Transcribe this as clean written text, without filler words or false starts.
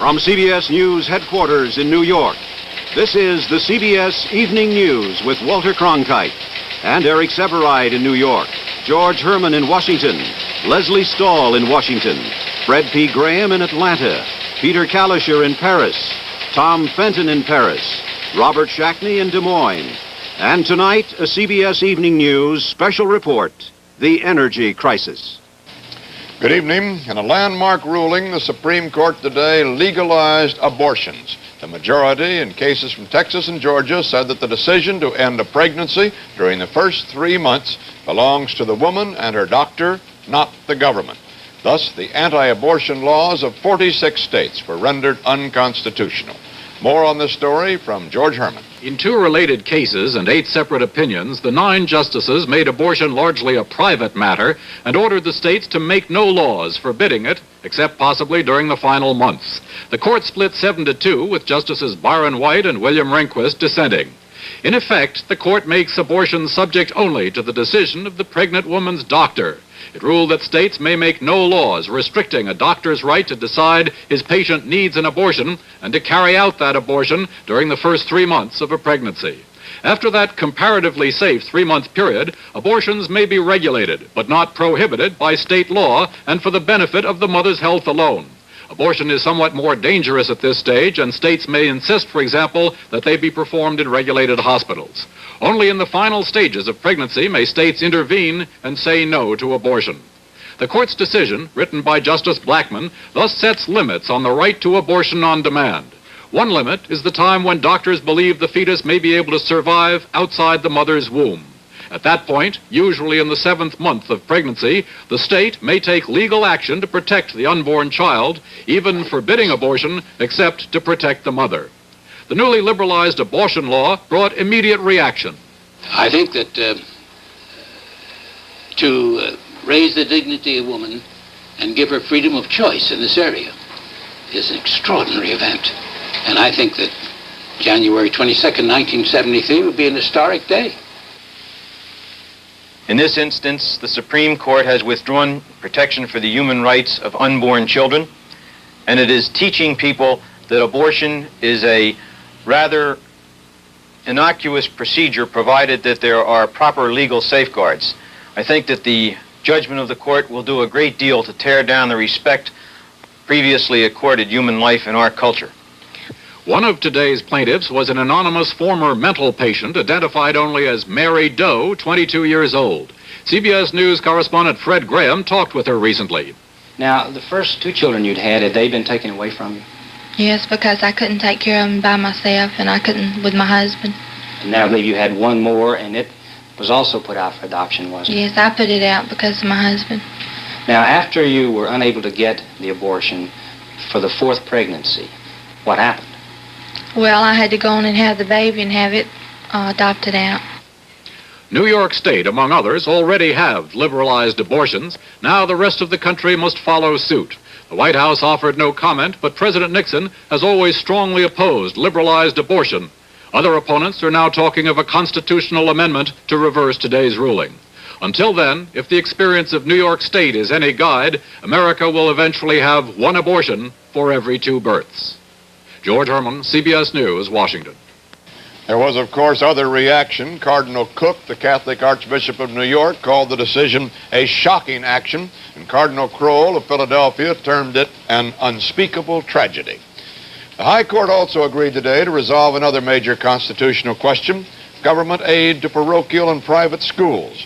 From CBS News headquarters in New York, this is the CBS Evening News with Walter Cronkite and Eric Severide in New York, George Herman in Washington, Leslie Stahl in Washington, Fred P. Graham in Atlanta, Peter Kalischer in Paris, Tom Fenton in Paris, Robert Shackney in Des Moines. And tonight, a CBS Evening News special report, The Energy Crisis. Good evening. In a landmark ruling, the Supreme Court today legalized abortions. The majority in cases from Texas and Georgia said that the decision to end a pregnancy during the first 3 months belongs to the woman and her doctor, not the government. Thus, the anti-abortion laws of 46 states were rendered unconstitutional. More on this story from George Herman. In 2 related cases and 8 separate opinions, the 9 justices made abortion largely a private matter and ordered the states to make no laws forbidding it, except possibly during the final months. The court split 7-2, with Justices Byron White and William Rehnquist dissenting. In effect, the court makes abortion subject only to the decision of the pregnant woman's doctor. It ruled that states may make no laws restricting a doctor's right to decide his patient needs an abortion and to carry out that abortion during the first 3 months of a pregnancy. After that comparatively safe 3-month period, abortions may be regulated, but not prohibited by state law and for the benefit of the mother's health alone. Abortion is somewhat more dangerous at this stage, and states may insist, for example, that they be performed in regulated hospitals. Only in the final stages of pregnancy may states intervene and say no to abortion. The court's decision, written by Justice Blackmun, thus sets limits on the right to abortion on demand. One limit is the time when doctors believe the fetus may be able to survive outside the mother's womb. At that point, usually in the 7th month of pregnancy, the state may take legal action to protect the unborn child, even forbidding abortion except to protect the mother. The newly liberalized abortion law brought immediate reaction. I think that to raise the dignity of woman and give her freedom of choice in this area is an extraordinary event. And I think that January 22nd, 1973 would be an historic day. In this instance, the Supreme Court has withdrawn protection for the human rights of unborn children, and it is teaching people that abortion is a rather innocuous procedure provided that there are proper legal safeguards. I think that the judgment of the court will do a great deal to tear down the respect previously accorded human life in our culture. One of today's plaintiffs was an anonymous former mental patient identified only as Mary Doe, 22 years old. CBS News correspondent Fred Graham talked with her recently. Now, the first 2 children you'd had they been taken away from you? Yes, because I couldn't take care of them by myself, and I couldn't with my husband. And now I believe you had 1 more, and it was also put out for adoption, wasn't it? Yes, I put it out because of my husband. Now, after you were unable to get the abortion for the 4th pregnancy, what happened? Well, I had to go on and have the baby and have it adopted out. New York State, among others, already have liberalized abortions. Now the rest of the country must follow suit. The White House offered no comment, but President Nixon has always strongly opposed liberalized abortion. Other opponents are now talking of a constitutional amendment to reverse today's ruling. Until then, if the experience of New York State is any guide, America will eventually have 1 abortion for every 2 births. George Herman, CBS News, Washington. There was, of course, other reaction. Cardinal Cook, the Catholic Archbishop of New York, called the decision a shocking action, and Cardinal Kroll of Philadelphia termed it an unspeakable tragedy. The High Court also agreed today to resolve another major constitutional question, government aid to parochial and private schools.